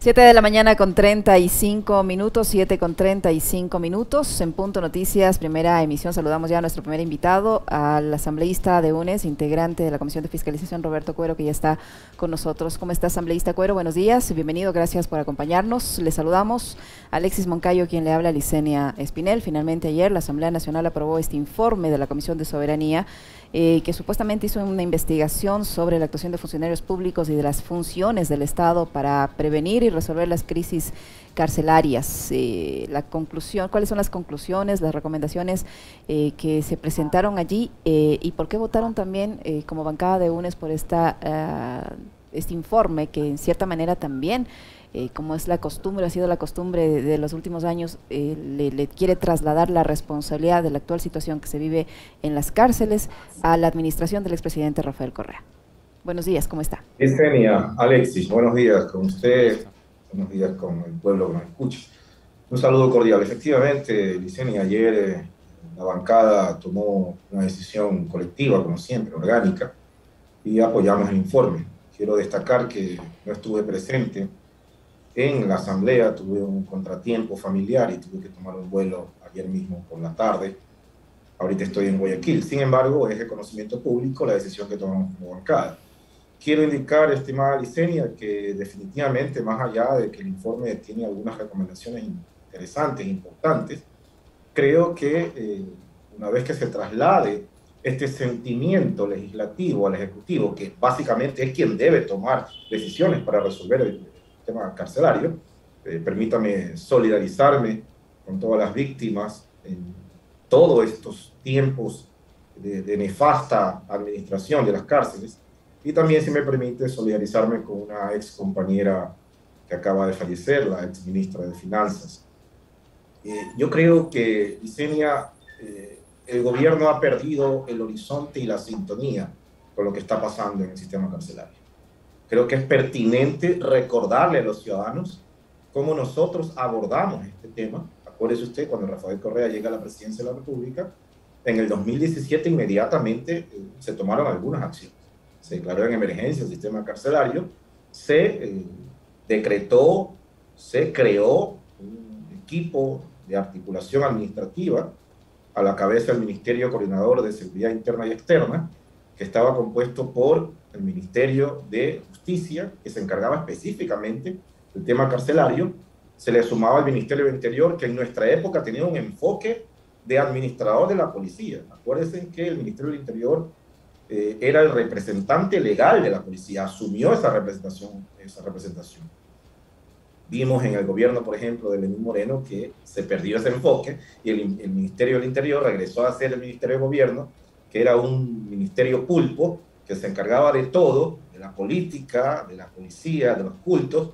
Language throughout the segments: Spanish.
7 de la mañana con 35 minutos, 7 con 35 minutos, en Punto Noticias, primera emisión. Saludamos ya a nuestro primer invitado, al asambleísta de UNES, integrante de la Comisión de Fiscalización, Roberto Cuero, que ya está con nosotros. ¿Cómo está, asambleísta Cuero? Buenos días, bienvenido, gracias por acompañarnos. Le saludamos a Alexis Moncayo, quien le habla, a Licenia Espinel. Finalmente ayer la Asamblea Nacional aprobó este informe de la Comisión de Soberanía, que supuestamente hizo una investigación sobre la actuación de funcionarios públicos y de las funciones del Estado para prevenir y resolver las crisis carcelarias. La conclusión, ¿cuáles son las conclusiones, las recomendaciones que se presentaron allí y por qué votaron también como bancada de UNES por este informe que en cierta manera también, como es la costumbre, ha sido la costumbre de los últimos años, le quiere trasladar la responsabilidad de la actual situación que se vive en las cárceles a la administración del expresidente Rafael Correa? Buenos días, ¿cómo está? Licenia, Alexis, buenos días con usted, buenos días con el pueblo que nos escucha. Un saludo cordial. Efectivamente, Licenia, ayer la bancada tomó una decisión colectiva, como siempre, orgánica, y apoyamos el informe. Quiero destacar que no estuve presente en la asamblea, tuve un contratiempo familiar y tuve que tomar un vuelo ayer mismo por la tarde. Ahorita estoy en Guayaquil. Sin embargo, es de conocimiento público la decisión que tomamos como bancada. Quiero indicar, estimada Licenia, que definitivamente, más allá de que el informe tiene algunas recomendaciones interesantes, importantes, creo que una vez que se traslade este sentimiento legislativo al Ejecutivo, que básicamente es quien debe tomar decisiones para resolver el tema carcelario, permítame solidarizarme con todas las víctimas en todos estos tiempos de nefasta administración de las cárceles, y también, si me permite, solidarizarme con una ex compañera que acaba de fallecer, la ex ministra de Finanzas. Yo creo que, Licenia, el gobierno ha perdido el horizonte y la sintonía con lo que está pasando en el sistema carcelario. Creo que es pertinente recordarle a los ciudadanos cómo nosotros abordamos este tema. Acuérdese usted, cuando Rafael Correa llega a la presidencia de la República, en el 2017 inmediatamente se tomaron algunas acciones. Se declaró en emergencia el sistema carcelario, se decretó, se creó un equipo de articulación administrativa a la cabeza del Ministerio Coordinador de Seguridad Interna y Externa, que estaba compuesto por el Ministerio de Justicia, que se encargaba específicamente del tema carcelario. Se le sumaba el Ministerio del Interior, que en nuestra época tenía un enfoque de administrador de la policía. Acuérdense que el Ministerio del Interior era el representante legal de la policía, asumió esa representación. Vimos en el gobierno, por ejemplo, de Lenín Moreno, que se perdió ese enfoque y el Ministerio del Interior regresó a ser el Ministerio de Gobierno, que era un ministerio pulpo que se encargaba de todo, de la política, de la policía, de los cultos,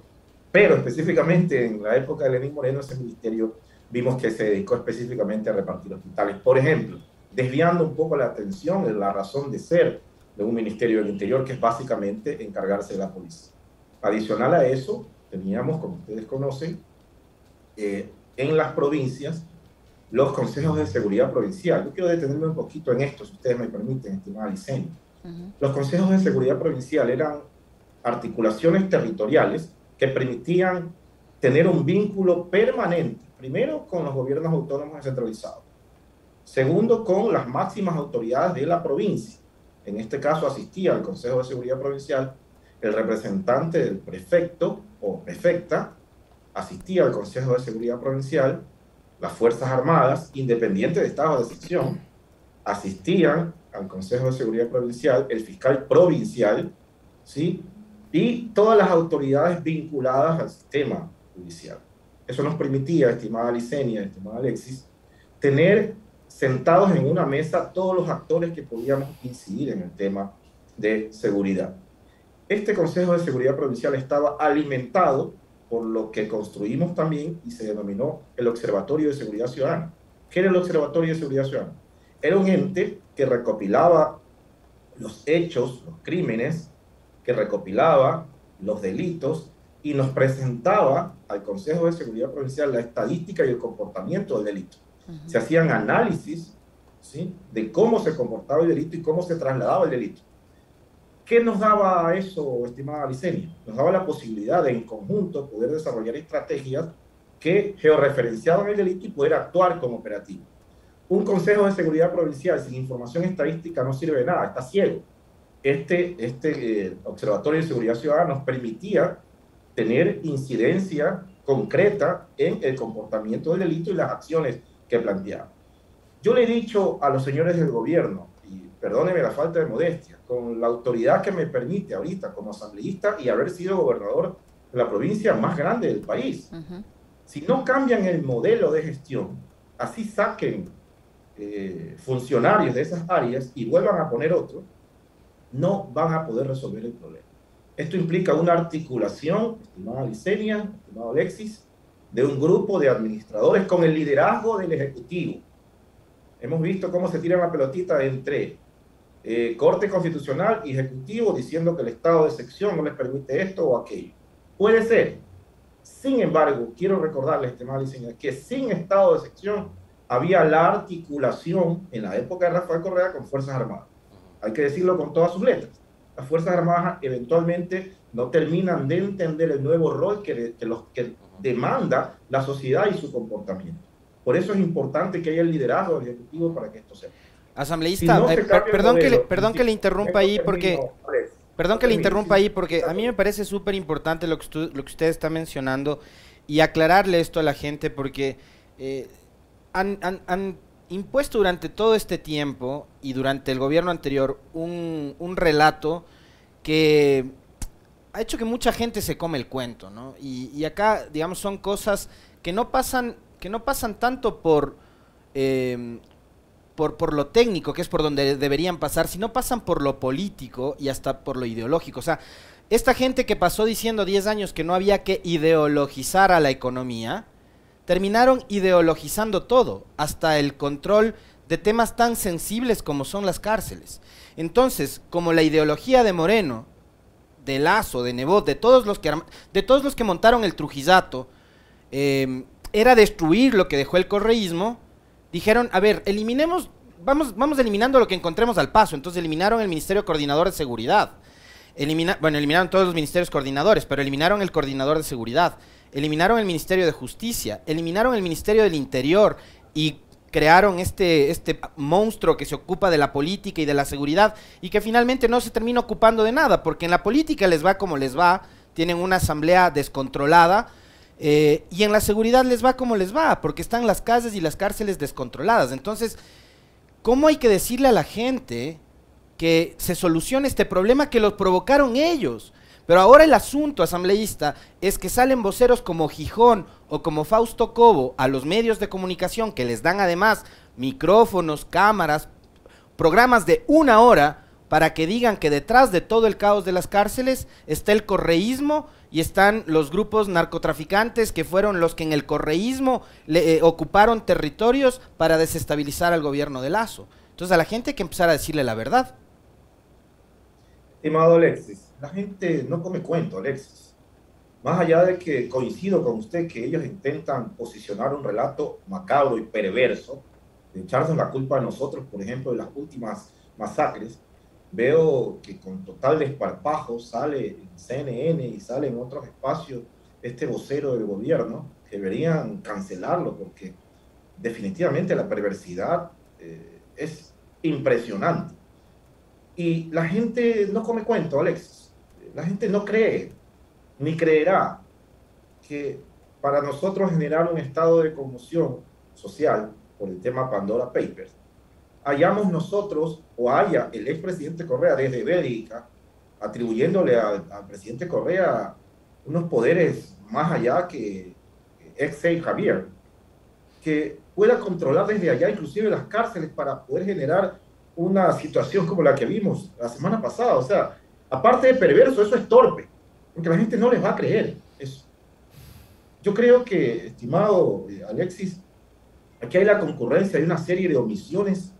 pero específicamente en la época de Lenín Moreno ese ministerio vimos que se dedicó específicamente a repartir hospitales. Por ejemplo, desviando un poco la atención de la razón de ser de un Ministerio del Interior, que es básicamente encargarse de la policía. Adicional a eso, teníamos, como ustedes conocen, en las provincias, los consejos de seguridad provincial. Yo quiero detenerme un poquito en esto, si ustedes me permiten, estimada Licenia. Los consejos de seguridad provincial eran articulaciones territoriales que permitían tener un vínculo permanente, primero con los gobiernos autónomos descentralizados, segundo con las máximas autoridades de la provincia. En este caso asistía al Consejo de Seguridad Provincial el representante del prefecto o prefecta, asistía al Consejo de Seguridad Provincial las Fuerzas Armadas, independientes de estado de excepción, asistían al Consejo de Seguridad Provincial el fiscal provincial, ¿sí? Y todas las autoridades vinculadas al sistema judicial. Eso nos permitía, estimada Licenia, estimada Alexis, tener sentados en una mesa todos los actores que podíamos incidir en el tema de seguridad. Este Consejo de Seguridad Provincial estaba alimentado por lo que construimos también y se denominó el Observatorio de Seguridad Ciudadana. ¿Qué era el Observatorio de Seguridad Ciudadana? Era un ente que recopilaba los hechos, los crímenes, que recopilaba los delitos y nos presentaba al Consejo de Seguridad Provincial la estadística y el comportamiento del delito. Se hacían análisis, ¿sí?, de cómo se comportaba el delito y cómo se trasladaba el delito. ¿Qué nos daba eso, estimada Licenia? Nos daba la posibilidad de en conjunto poder desarrollar estrategias que georreferenciaban el delito y poder actuar como operativo. Un Consejo de Seguridad Provincial sin información estadística no sirve de nada, está ciego. Este Observatorio de Seguridad Ciudadana nos permitía tener incidencia concreta en el comportamiento del delito y las acciones que planteaba. Yo le he dicho a los señores del gobierno, y perdónenme la falta de modestia, con la autoridad que me permite ahorita como asambleísta y haber sido gobernador de la provincia más grande del país, si no cambian el modelo de gestión, así saquen funcionarios de esas áreas y vuelvan a poner otros, no van a poder resolver el problema. Esto implica una articulación, estimada Licenia, estimado Alexis, de un grupo de administradores con el liderazgo del Ejecutivo. Hemos visto cómo se tira la pelotita entre Corte Constitucional y Ejecutivo diciendo que el estado de excepción no les permite esto o aquello. Puede ser. Sin embargo, quiero recordarles, estimada Licenia, que sin estado de excepción había la articulación en la época de Rafael Correa con Fuerzas Armadas. Hay que decirlo con todas sus letras. Las Fuerzas Armadas eventualmente no terminan de entender el nuevo rol que demanda la sociedad y su comportamiento. Por eso es importante que haya el liderazgo del Ejecutivo para que esto sea. Asambleísta, perdón que le interrumpa ahí porque... Perdón que le interrumpa ahí porque a mí me parece súper importante lo que usted está mencionando y aclararle esto a la gente porque han impuesto durante todo este tiempo y durante el gobierno anterior un relato que ha hecho que mucha gente se come el cuento, ¿no? Y acá, digamos, son cosas que no pasan tanto por lo técnico, que es por donde deberían pasar, sino pasan por lo político y hasta por lo ideológico. O sea, esta gente que pasó diciendo 10 años que no había que ideologizar a la economía, terminaron ideologizando todo, hasta el control de temas tan sensibles como son las cárceles. Entonces, como la ideología de Moreno, de Lasso, de Nebot, de todos los que montaron el trujillato, era destruir lo que dejó el correísmo, dijeron, a ver, vamos eliminando lo que encontremos al paso. Entonces eliminaron el Ministerio Coordinador de Seguridad. Eliminaron todos los ministerios coordinadores, pero eliminaron el Coordinador de Seguridad. Eliminaron el Ministerio de Justicia, eliminaron el Ministerio del Interior y crearon este monstruo que se ocupa de la política y de la seguridad y que finalmente no se termina ocupando de nada, porque en la política les va como les va, tienen una asamblea descontrolada, y en la seguridad les va como les va, porque están las calles y las cárceles descontroladas. Entonces, ¿cómo hay que decirle a la gente que se solucione este problema que lo provocaron ellos? Pero ahora el asunto, asambleísta, es que salen voceros como Gijón o como Fausto Cobo a los medios de comunicación que les dan además micrófonos, cámaras, programas de 1 hora para que digan que detrás de todo el caos de las cárceles está el correísmo y están los grupos narcotraficantes que fueron los que en el correísmo ocuparon territorios para desestabilizar al gobierno de Lasso. Entonces a la gente hay que empezar a decirle la verdad. Estimado Alexis, la gente no come cuento, Alexis. Más allá de que coincido con usted que ellos intentan posicionar un relato macabro y perverso, de echarnos la culpa a nosotros, por ejemplo, de las últimas masacres, veo que con total desparpajo sale en CNN y sale en otros espacios este vocero del gobierno. Deberían cancelarlo porque definitivamente la perversidad es impresionante. Y la gente no come cuento, Alexis. La gente no cree, ni creerá que para nosotros generar un estado de conmoción social por el tema Pandora Papers, hayamos nosotros, o haya el expresidente Correa desde Bélgica, atribuyéndole al presidente Correa unos poderes más allá que ex-Said Javier, que pueda controlar desde allá inclusive las cárceles para poder generar una situación como la que vimos la semana pasada. O sea, aparte de perverso, eso es torpe, porque la gente no les va a creer eso. Yo creo que, estimado Alexis, aquí hay la concurrencia de una serie de omisiones,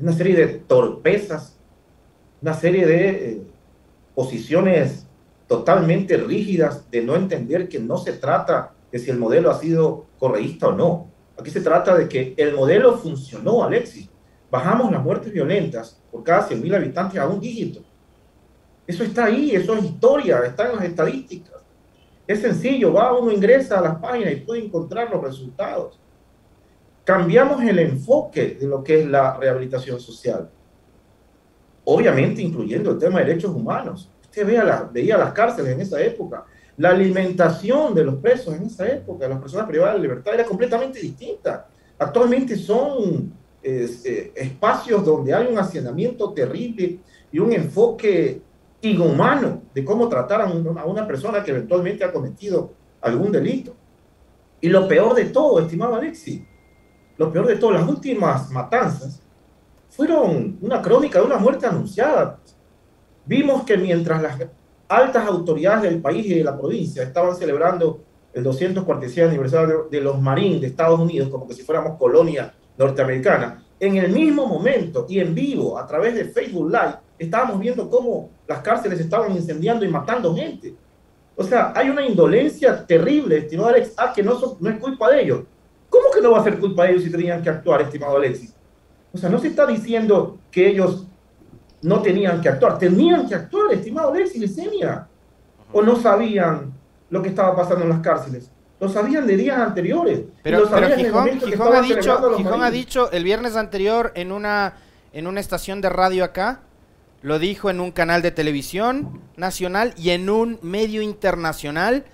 una serie de torpezas, una serie de posiciones totalmente rígidas de no entender que no se trata de si el modelo ha sido correísta o no. Aquí se trata de que el modelo funcionó, Alexis. Bajamos las muertes violentas por cada 100.000 habitantes a 1 dígito. Eso está ahí, eso es historia, está en las estadísticas. Es sencillo, uno ingresa a las páginas y puede encontrar los resultados. Cambiamos el enfoque de lo que es la rehabilitación social. Obviamente incluyendo el tema de derechos humanos. Usted veía las cárceles en esa época. La alimentación de los presos en esa época, de las personas privadas de libertad, era completamente distinta. Actualmente son espacios donde hay un hacinamiento terrible y un enfoque inhumano de cómo tratar a una persona que eventualmente ha cometido algún delito. Y lo peor de todo, estimado Alexis, lo peor de todo, las últimas matanzas fueron una crónica de una muerte anunciada. Vimos que mientras las altas autoridades del país y de la provincia estaban celebrando el 246 aniversario de los Marines de Estados Unidos, como que si fuéramos colonia norteamericana, en el mismo momento y en vivo, a través de Facebook Live, estábamos viendo cómo las cárceles estaban incendiando y matando gente. O sea, hay una indolencia terrible, estimado Alex, que no es culpa de ellos. ¿Cómo que no va a ser culpa de ellos si tenían que actuar, estimado Alexis? O sea, no se está diciendo que ellos no tenían que actuar. Tenían que actuar, estimado Alexis Licenia. ¿O no sabían lo que estaba pasando en las cárceles? Lo sabían de días anteriores. Pero Gijón ha dicho el viernes anterior en una estación de radio acá, lo dijo en un canal de televisión nacional y en un medio internacional,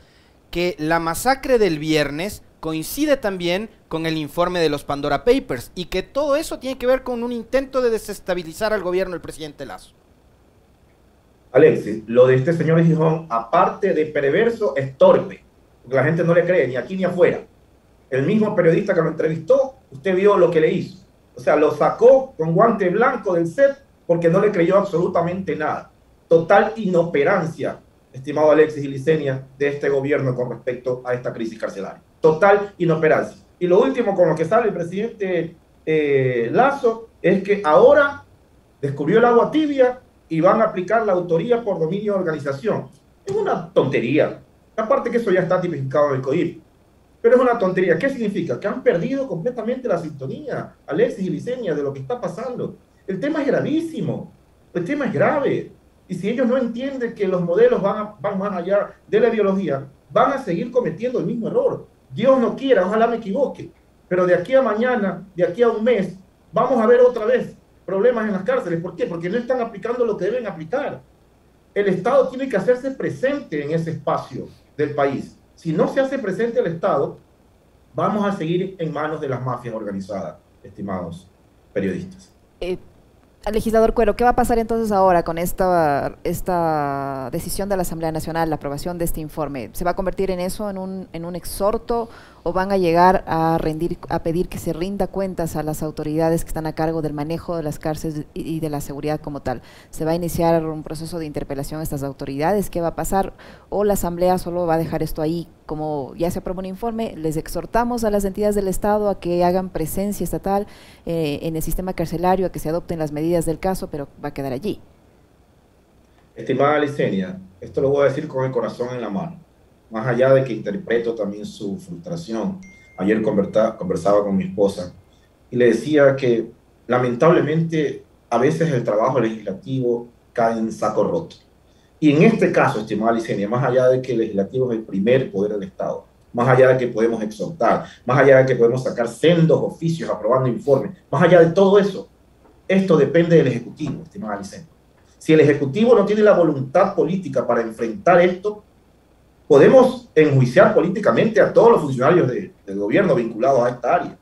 que la masacre del viernes coincide también con el informe de los Pandora Papers y que todo eso tiene que ver con un intento de desestabilizar al gobierno del presidente Lasso. Alexis, lo de este señor Gijón, aparte de perverso, es torpe, porque la gente no le cree ni aquí ni afuera. El mismo periodista que lo entrevistó, usted vio lo que le hizo. O sea, lo sacó con guante blanco del set porque no le creyó absolutamente nada. Total inoperancia, estimado Alexis y Licenia, de este gobierno con respecto a esta crisis carcelaria. Total inoperancia. Y lo último con lo que sale el presidente Lasso es que ahora descubrió el agua tibia y van a aplicar la autoría por dominio de organización. Es una tontería. Aparte que eso ya está tipificado en el COIP. Pero es una tontería. ¿Qué significa? Que han perdido completamente la sintonía, Alexis y Licenia, de lo que está pasando. El tema es gravísimo. El tema es grave. Y si ellos no entienden que los modelos van más allá de la ideología, van a seguir cometiendo el mismo error. Dios no quiera, ojalá me equivoque. Pero de aquí a mañana, de aquí a un mes, vamos a ver otra vez problemas en las cárceles. ¿Por qué? Porque no están aplicando lo que deben aplicar. El Estado tiene que hacerse presente en ese espacio del país. Si no se hace presente el Estado, vamos a seguir en manos de las mafias organizadas, estimados periodistas. Legislador Cuero, ¿qué va a pasar entonces ahora con esta decisión de la Asamblea Nacional, la aprobación de este informe? ¿Se va a convertir en eso, en un exhorto, o van a llegar a pedir que se rinda cuentas a las autoridades que están a cargo del manejo de las cárceles y de la seguridad como tal? ¿Se va a iniciar un proceso de interpelación a estas autoridades? ¿Qué va a pasar? ¿O la Asamblea solo va a dejar esto ahí? Como ya se aprobó un informe, les exhortamos a las entidades del Estado a que hagan presencia estatal en el sistema carcelario, a que se adopten las medidas del caso, pero va a quedar allí. Estimada Licenia, esto lo voy a decir con el corazón en la mano, más allá de que interpreto también su frustración. Ayer conversaba con mi esposa y le decía que lamentablemente a veces el trabajo legislativo cae en saco roto. Y en este caso, estimada Licenia, más allá de que el legislativo es el primer poder del Estado, más allá de que podemos exhortar, más allá de que podemos sacar sendos oficios aprobando informes, más allá de todo eso, esto depende del Ejecutivo, estimada Licenia. Si el Ejecutivo no tiene la voluntad política para enfrentar esto, podemos enjuiciar políticamente a todos los funcionarios del gobierno vinculados a esta área.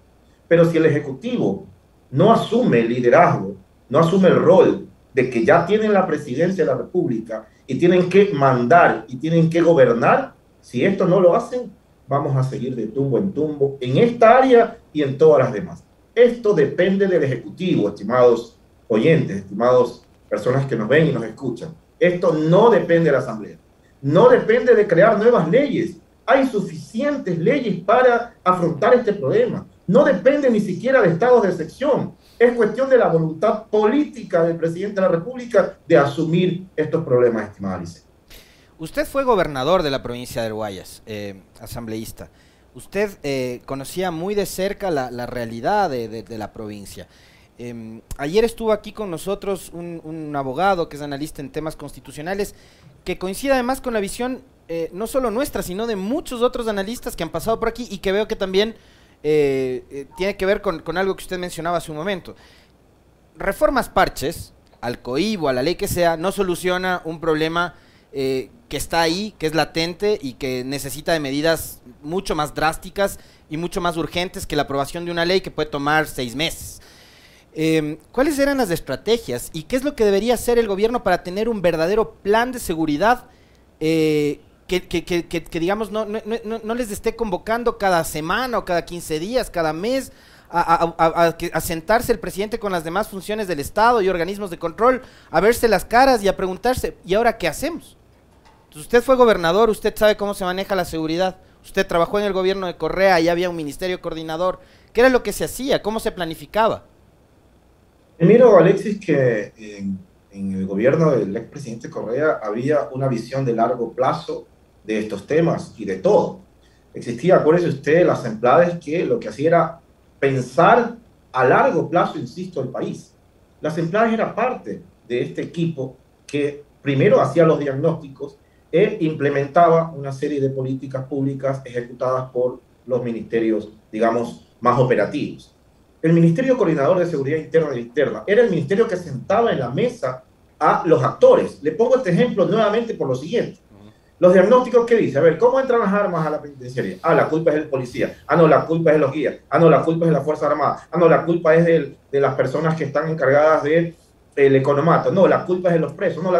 Pero si el Ejecutivo no asume el liderazgo, no asume el rol de que ya tienen la presidencia de la República y tienen que mandar y tienen que gobernar, si esto no lo hacen, vamos a seguir de tumbo en tumbo en esta área y en todas las demás. Esto depende del Ejecutivo, estimados oyentes, estimados personas que nos ven y nos escuchan. Esto no depende de la Asamblea. No depende de crear nuevas leyes. Hay suficientes leyes para afrontar este problema. No depende ni siquiera de estados de excepción. Es cuestión de la voluntad política del presidente de la República de asumir estos problemas, estimada Alicia. Usted fue gobernador de la provincia del Guayas, asambleísta. Usted conocía muy de cerca la realidad de la provincia. Ayer estuvo aquí con nosotros un abogado que es analista en temas constitucionales, que coincide además con la visión no solo nuestra, sino de muchos otros analistas que han pasado por aquí y que veo que también tiene que ver con algo que usted mencionaba hace un momento. Reformas parches, al COIB o a la ley que sea, no soluciona un problema que está ahí, que es latente y que necesita de medidas mucho más drásticas y mucho más urgentes que la aprobación de una ley que puede tomar 6 meses. ¿Cuáles eran las estrategias y qué es lo que debería hacer el gobierno para tener un verdadero plan de seguridad que digamos no les esté convocando cada semana o cada 15 días, cada mes a sentarse el presidente con las demás funciones del Estado y organismos de control, a verse las caras y a preguntarse, ¿y ahora qué hacemos? Entonces, usted fue gobernador, usted sabe cómo se maneja la seguridad, usted trabajó en el gobierno de Correa, ahí había un ministerio coordinador, ¿qué era lo que se hacía? ¿Cómo se planificaba? Miro, Alexis, que en el gobierno del expresidente Correa había una visión de largo plazo de estos temas y de todo. Existía, acuérdese usted, las empleadas que lo que hacía era pensar a largo plazo, insisto, el país. Las empleadas era parte de este equipo que primero hacía los diagnósticos e implementaba una serie de políticas públicas ejecutadas por los ministerios, digamos, más operativos. El Ministerio Coordinador de Seguridad Interna y Externa era el ministerio que sentaba en la mesa a los actores. Le pongo este ejemplo nuevamente por lo siguiente. Los diagnósticos que dice, a ver, ¿cómo entran las armas a la penitenciaría? Ah, la culpa es del policía. Ah, no, la culpa es de los guías. Ah, no, la culpa es de la Fuerza Armada. Ah, no, la culpa es de las personas que están encargadas del economato. No, la culpa es de los presos. No,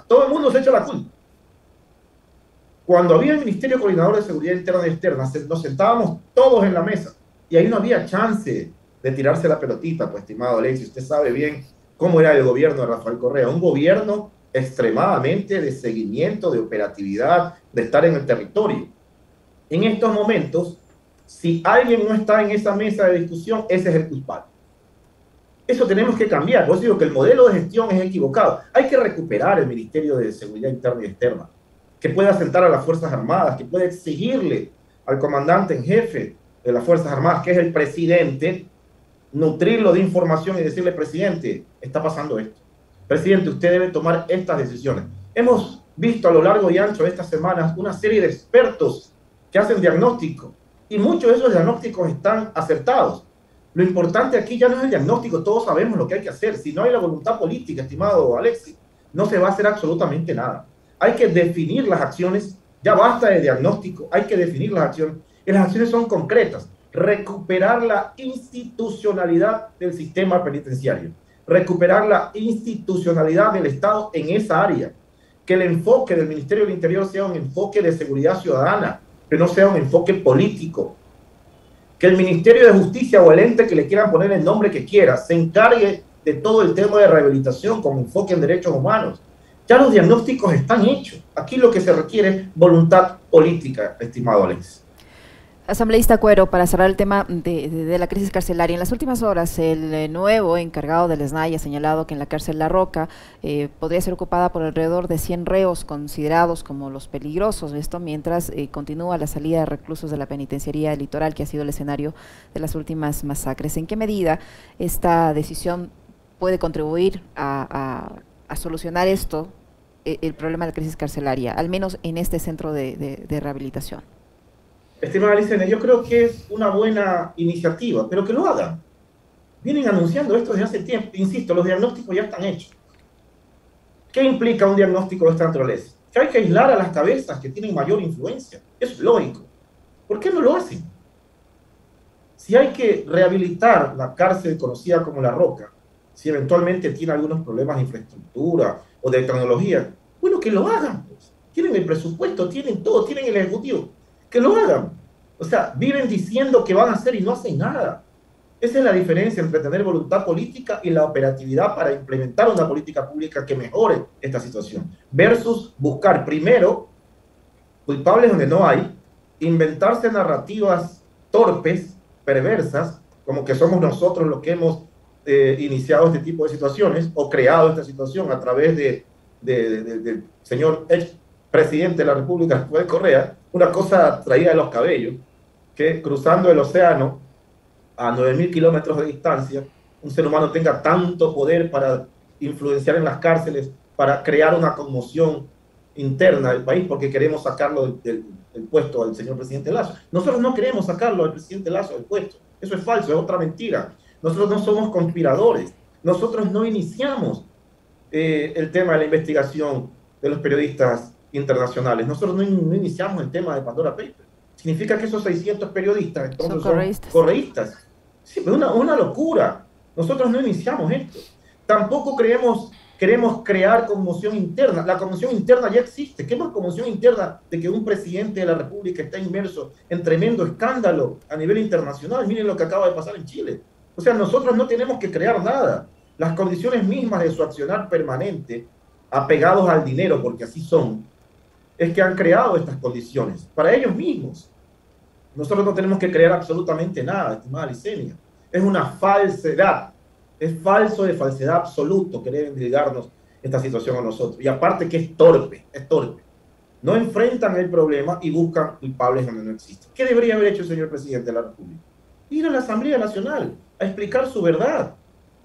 todo el mundo se echa la culpa. Cuando había el Ministerio Coordinador de Seguridad Interna y Externa, nos sentábamos todos en la mesa y ahí no había chance de tirarse la pelotita, pues, estimado Alexis. Usted sabe bien cómo era el gobierno de Rafael Correa. Un gobierno extremadamente de seguimiento, de operatividad, de estar en el territorio. En estos momentos, si alguien no está en esa mesa de discusión, ese es el culpable. Eso tenemos que cambiar. Por eso digo que el modelo de gestión es equivocado. Hay que recuperar el Ministerio de Seguridad Interna y Externa, que pueda sentar a las Fuerzas Armadas, que pueda exigirle al comandante en jefe de las Fuerzas Armadas, que es el presidente, nutrirlo de información y decirle, presidente, está pasando esto. Presidente, usted debe tomar estas decisiones. Hemos visto a lo largo y ancho de estas semanas una serie de expertos que hacen diagnósticos y muchos de esos diagnósticos están acertados. Lo importante aquí ya no es el diagnóstico, todos sabemos lo que hay que hacer. Si no hay la voluntad política, estimado Alexis, no se va a hacer absolutamente nada. Hay que definir las acciones, ya basta de diagnóstico, hay que definir las acciones y las acciones son concretas. Recuperar la institucionalidad del sistema penitenciario, recuperar la institucionalidad del Estado en esa área, que el enfoque del Ministerio del Interior sea un enfoque de seguridad ciudadana, que no sea un enfoque político, que el Ministerio de Justicia o el ente que le quieran poner el nombre que quiera se encargue de todo el tema de rehabilitación con enfoque en derechos humanos. Ya los diagnósticos están hechos. Aquí lo que se requiere es voluntad política, estimado Alex. Asambleísta Cuero, para cerrar el tema de la crisis carcelaria, en las últimas horas el nuevo encargado del SNAI ha señalado que en la cárcel La Roca podría ser ocupada por alrededor de 100 reos considerados como los peligrosos, esto mientras continúa la salida de reclusos de la penitenciaría del Litoral, que ha sido el escenario de las últimas masacres. ¿En qué medida esta decisión puede contribuir a solucionar esto, el problema de la crisis carcelaria, al menos en este centro de rehabilitación? Estimada Licenia, yo creo que es una buena iniciativa, pero que lo hagan. Vienen anunciando esto desde hace tiempo. Insisto, los diagnósticos ya están hechos. ¿Qué implica un diagnóstico de esta naturaleza? Que hay que aislar a las cabezas que tienen mayor influencia. Eso es lógico. ¿Por qué no lo hacen? Si hay que rehabilitar la cárcel conocida como La Roca, si eventualmente tiene algunos problemas de infraestructura o de tecnología, bueno, que lo hagan, pues. Tienen el presupuesto, tienen todo, tienen el ejecutivo. Que lo hagan. O sea, viven diciendo que van a hacer y no hacen nada. Esa es la diferencia entre tener voluntad política y la operatividad para implementar una política pública que mejore esta situación, versus buscar primero culpables donde no hay, inventarse narrativas torpes, perversas, como que somos nosotros los que hemos iniciado este tipo de situaciones o creado esta situación a través del señor ex presidente de la República, Rafael Correa, una cosa traída de los cabellos, que cruzando el océano a 9.000 kilómetros de distancia, un ser humano tenga tanto poder para influenciar en las cárceles, para crear una conmoción interna del país, porque queremos sacarlo del puesto al señor presidente Lasso. Nosotros no queremos sacarlo al presidente Lasso del puesto. Eso es falso, es otra mentira. Nosotros no somos conspiradores. Nosotros no iniciamos el tema de la investigación de los periodistas internacionales. Nosotros no iniciamos el tema de Pandora Papers. Significa que esos 600 periodistas entonces son correístas. Sí, pero una locura. Nosotros no iniciamos esto. Tampoco queremos crear conmoción interna. La conmoción interna ya existe. ¿Qué más conmoción interna de que un presidente de la República está inmerso en tremendo escándalo a nivel internacional? Miren lo que acaba de pasar en Chile. O sea, nosotros no tenemos que crear nada. Las condiciones mismas de su accionar permanente, apegados al dinero, porque así son, es que han creado estas condiciones para ellos mismos. Nosotros no tenemos que crear absolutamente nada, estimada Licenia. Es una falsedad. Es falso de falsedad absoluto querer endilgarnos esta situación a nosotros. Y aparte que es torpe, es torpe. No enfrentan el problema y buscan culpables donde no existen. ¿Qué debería haber hecho el señor presidente de la República? Ir a la Asamblea Nacional a explicar su verdad.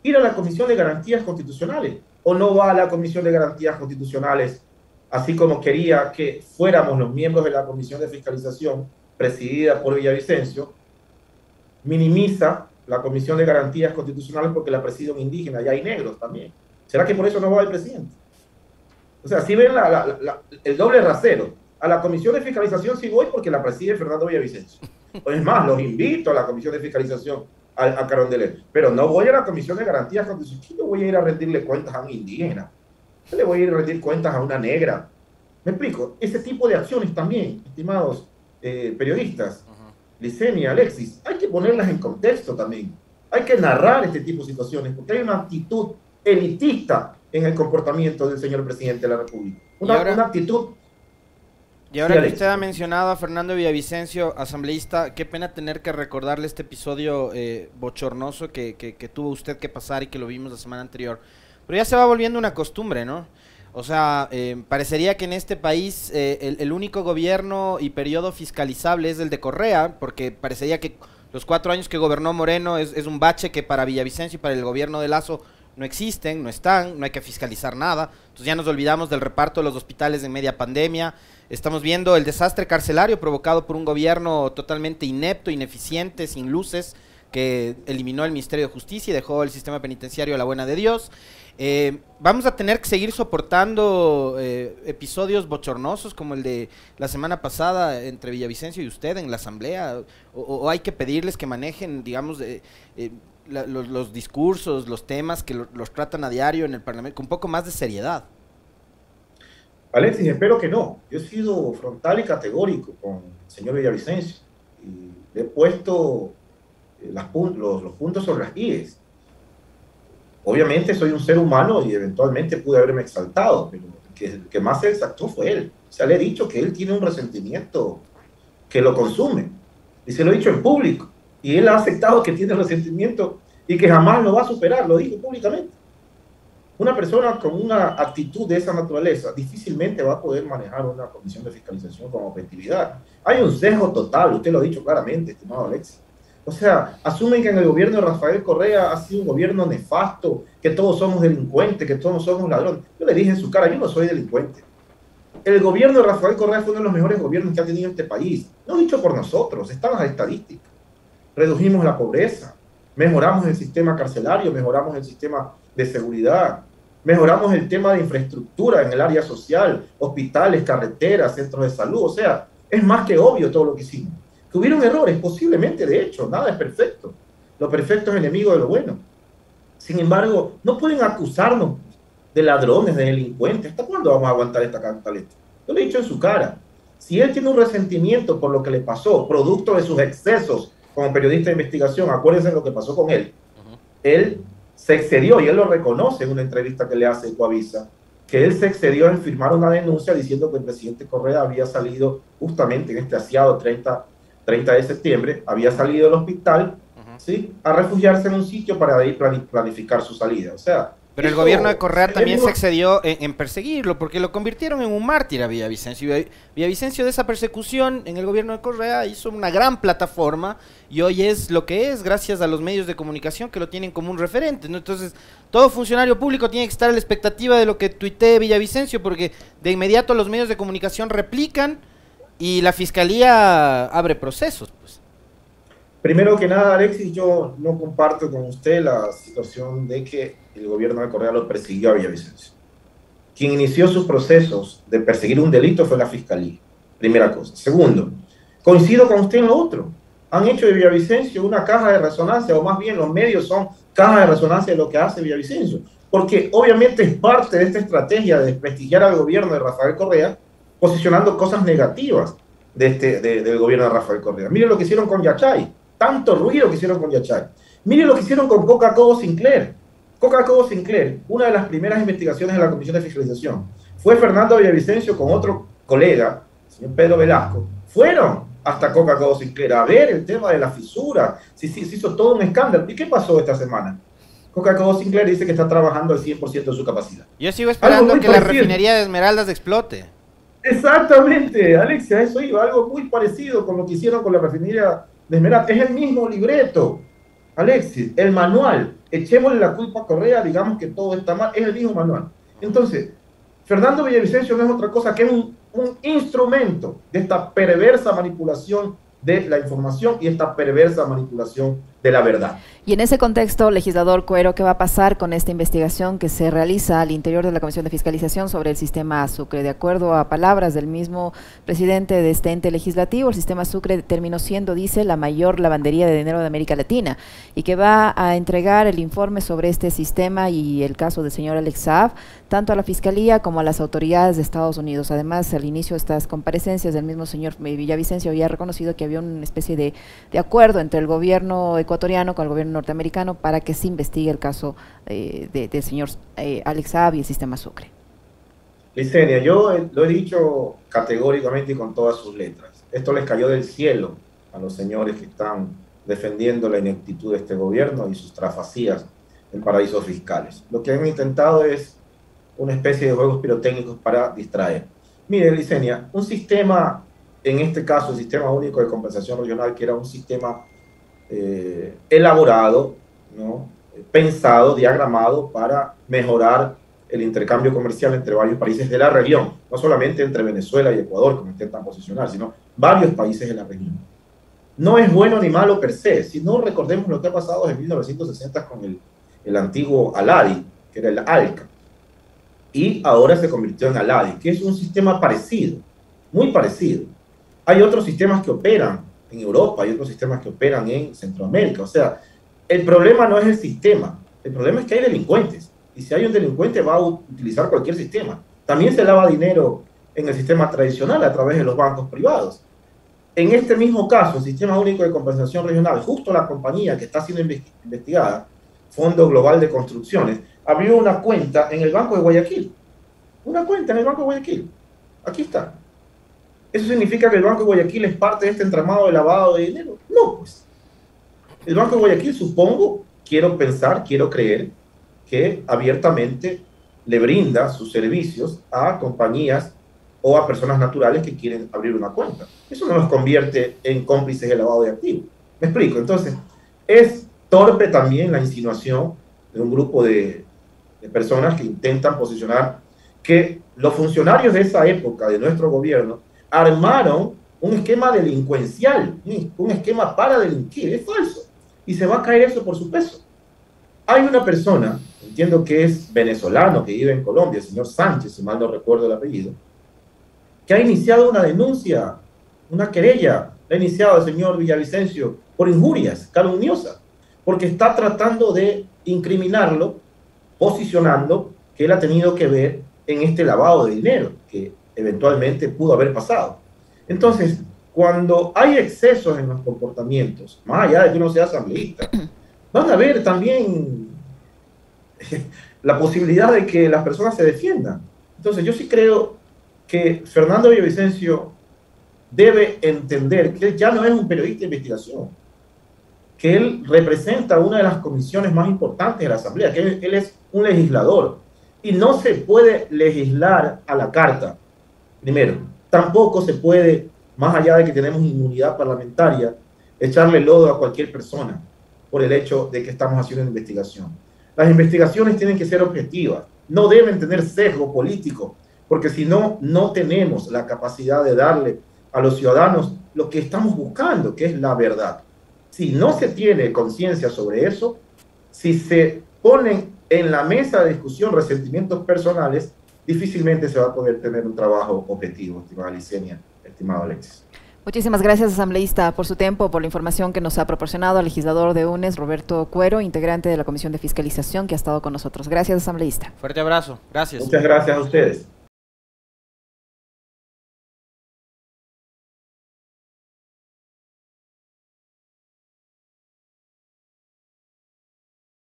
Ir a la Comisión de Garantías Constitucionales. ¿O no va a la Comisión de Garantías Constitucionales, así como quería que fuéramos los miembros de la Comisión de Fiscalización presidida por Villavicencio? Minimiza la Comisión de Garantías Constitucionales porque la preside un indígena, y hay negros también. ¿Será que por eso no va el presidente? O sea, si ven el doble rasero. A la Comisión de Fiscalización sí voy porque la preside Fernando Villavicencio. Es más, los invito a la Comisión de Fiscalización a Carondelet, pero no voy a la Comisión de Garantías Constitucionales. ¿Qué le voy a ir a rendirle cuentas a un indígena? ¿Qué le voy a ir a rendir cuentas a una negra? ¿Me explico? Ese tipo de acciones también, estimados periodistas, Licenia, Alexis, hay que ponerlas en contexto también. Hay que narrar este tipo de situaciones, porque hay una actitud elitista en el comportamiento del señor presidente de la República. Una actitud... Y ahora que usted ha mencionado a Fernando Villavicencio, asambleísta, qué pena tener que recordarle este episodio bochornoso que tuvo usted que pasar y que lo vimos la semana anterior. Pero ya se va volviendo una costumbre, ¿no? O sea, parecería que en este país el único gobierno y periodo fiscalizable es el de Correa, porque parecería que los 4 años que gobernó Moreno es un bache que para Villavicencio y para el gobierno de Lasso no existen, no están, no hay que fiscalizar nada. Entonces ya nos olvidamos del reparto de los hospitales en media pandemia. Estamos viendo el desastre carcelario provocado por un gobierno totalmente inepto, ineficiente, sin luces, que eliminó el Ministerio de Justicia y dejó el sistema penitenciario a la buena de Dios. Vamos a tener que seguir soportando episodios bochornosos como el de la semana pasada entre Villavicencio y usted en la asamblea, o hay que pedirles que manejen, digamos, los discursos, los temas que los tratan a diario en el Parlamento con un poco más de seriedad. Alexis, espero que no. Yo he sido frontal y categórico con el señor Villavicencio y le he puesto los puntos sobre las IES. Obviamente soy un ser humano y eventualmente pude haberme exaltado, pero el que más se exaltó fue él. O sea, le he dicho que él tiene un resentimiento que lo consume. Y se lo he dicho en público. Y él ha aceptado que tiene resentimiento y que jamás lo va a superar, lo dijo públicamente. Una persona con una actitud de esa naturaleza difícilmente va a poder manejar una comisión de fiscalización con objetividad. Hay un sesgo total, usted lo ha dicho claramente, estimado Alexis. O sea, asumen que en el gobierno de Rafael Correa ha sido un gobierno nefasto, que todos somos delincuentes, que todos somos ladrones. Yo le dije en su cara, yo no soy delincuente. El gobierno de Rafael Correa fue uno de los mejores gobiernos que ha tenido este país. No dicho por nosotros, están las estadísticas. Redujimos la pobreza, mejoramos el sistema carcelario, mejoramos el sistema de seguridad, mejoramos el tema de infraestructura en el área social, hospitales, carreteras, centros de salud. O sea, es más que obvio todo lo que hicimos. Que hubieron errores, posiblemente, de hecho, nada es perfecto. Lo perfecto es enemigo de lo bueno. Sin embargo, no pueden acusarnos de ladrones, de delincuentes. ¿Hasta cuándo vamos a aguantar esta cantaleta? Yo le he dicho en su cara, si él tiene un resentimiento por lo que le pasó, producto de sus excesos como periodista de investigación, acuérdense lo que pasó con él. Él se excedió, y él lo reconoce en una entrevista que le hace Ecoavisa, que él se excedió en firmar una denuncia diciendo que el presidente Correa había salido justamente en este asiado 30 de septiembre, había salido del hospital, ¿sí?, a refugiarse en un sitio para ir planificar su salida. O sea, Pero el gobierno de Correa también se excedió en perseguirlo, porque lo convirtieron en un mártir a Villavicencio. Villavicencio, de esa persecución en el gobierno de Correa, hizo una gran plataforma y hoy es lo que es gracias a los medios de comunicación que lo tienen como un referente, ¿no? Entonces, todo funcionario público tiene que estar a la expectativa de lo que tuitee Villavicencio, porque de inmediato los medios de comunicación replican y la fiscalía abre procesos, pues. Primero que nada, Alexis, yo no comparto con usted la situación de que el gobierno de Correa lo persiguió a Villavicencio. Quien inició sus procesos de perseguir un delito fue la fiscalía, primera cosa. Segundo, coincido con usted en lo otro. Han hecho de Villavicencio una caja de resonancia, o más bien los medios son caja de resonancia de lo que hace Villavicencio, porque obviamente es parte de esta estrategia de desprestigiar al gobierno de Rafael Correa, posicionando cosas negativas del gobierno de Rafael Correa. Miren lo que hicieron con Yachay. Tanto ruido que hicieron con Yachay. Miren lo que hicieron con Coca-Cola Sinclair. Coca-Cola Sinclair, una de las primeras investigaciones de la Comisión de Fiscalización, fue Fernando Villavicencio con otro colega, el señor Pedro Velasco, fueron hasta Coca-Cola Sinclair a ver el tema de la fisura, se hizo todo un escándalo. ¿Y qué pasó esta semana? Coca-Cola Sinclair dice que está trabajando al 100% de su capacidad. Yo sigo esperando que la refinería de Esmeraldas explote. Exactamente, Alexia, eso iba, algo muy parecido con lo que hicieron con la refinería de Esmeraldas. Es el mismo libreto, Alexis, el manual. Echémosle la culpa a Correa, digamos que todo está mal, es el mismo manual. Entonces, Fernando Villavicencio no es otra cosa que un instrumento de esta perversa manipulación de la información y esta perversa manipulación de la verdad. Y en ese contexto, legislador Cuero, ¿qué va a pasar con esta investigación que se realiza al interior de la Comisión de Fiscalización sobre el sistema Sucre? De acuerdo a palabras del mismo presidente de este ente legislativo, el sistema Sucre terminó siendo, dice, la mayor lavandería de dinero de América Latina, y que va a entregar el informe sobre este sistema y el caso del señor Alex Saab, tanto a la Fiscalía como a las autoridades de Estados Unidos. Además, al inicio de estas comparecencias, el mismo señor Villavicencio había reconocido que había una especie de acuerdo entre el gobierno ecuatoriano con el gobierno norteamericano para que se investigue el caso del señor Alex Saab y el sistema Sucre. Licenia, yo lo he dicho categóricamente y con todas sus letras. Esto les cayó del cielo a los señores que están defendiendo la ineptitud de este gobierno y sus trafacías en paraísos fiscales. Lo que han intentado es una especie de juegos pirotécnicos para distraer. Mire, Licenia, un sistema, en este caso el Sistema Único de Compensación Regional, que era un sistema elaborado, ¿no? Pensado, diagramado para mejorar el intercambio comercial entre varios países de la región, no solamente entre Venezuela y Ecuador, como intentan posicionar, sino varios países de la región. No es bueno ni malo per se, sino recordemos lo que ha pasado en 1960 con el antiguo ALADI, que era el ALCA, y ahora se convirtió en ALADI, que es un sistema parecido, muy parecido. Hay otros sistemas que operan en Europa, hay otros sistemas que operan en Centroamérica. O sea, el problema no es el sistema, el problema es que hay delincuentes, y si hay un delincuente va a utilizar cualquier sistema. También se lava dinero en el sistema tradicional a través de los bancos privados. En este mismo caso, el Sistema Único de Compensación Regional, justo la compañía que está siendo investigada, Fondo Global de Construcciones, abrió una cuenta en el Banco de Guayaquil. Una cuenta en el Banco de Guayaquil. Aquí está. ¿Eso significa que el Banco de Guayaquil es parte de este entramado de lavado de dinero? No, pues. El Banco de Guayaquil, supongo, quiero pensar, quiero creer, que abiertamente le brinda sus servicios a compañías o a personas naturales que quieren abrir una cuenta. Eso no nos convierte en cómplices de lavado de activos. ¿Me explico? Entonces, es torpe también la insinuación de un grupo de personas que intentan posicionar que los funcionarios de esa época de nuestro gobierno armaron un esquema delincuencial, un esquema para delinquir. Es falso. Y se va a caer eso por su peso. Hay una persona, entiendo que es venezolano, que vive en Colombia, el señor Sánchez, si mal no recuerdo el apellido, que ha iniciado una denuncia, una querella, la ha iniciado el señor Villavicencio por injurias calumniosas, porque está tratando de incriminarlo, posicionando que él ha tenido que ver en este lavado de dinero, que eventualmente pudo haber pasado. Entonces, cuando hay excesos en los comportamientos, más allá de que uno sea asambleísta, van a haber también la posibilidad de que las personas se defiendan. Entonces, yo sí creo que Fernando Villavicencio debe entender que él ya no es un periodista de investigación, que él representa una de las comisiones más importantes de la Asamblea, que él es un legislador. Y no se puede legislar a la carta, primero. Tampoco se puede, más allá de que tenemos inmunidad parlamentaria, echarle lodo a cualquier persona por el hecho de que estamos haciendo una investigación. Las investigaciones tienen que ser objetivas, no deben tener sesgo político, porque si no, no tenemos la capacidad de darle a los ciudadanos lo que estamos buscando, que es la verdad. Si no se tiene conciencia sobre eso, si se ponen en la mesa de discusión resentimientos personales, difícilmente se va a poder tener un trabajo objetivo, estimada Licenia, estimado Alexis. Muchísimas gracias, asambleísta, por su tiempo, por la información que nos ha proporcionado al legislador de UNES, Roberto Cuero, integrante de la Comisión de Fiscalización, que ha estado con nosotros. Gracias, asambleísta. Fuerte abrazo. Gracias. Muchas gracias a ustedes.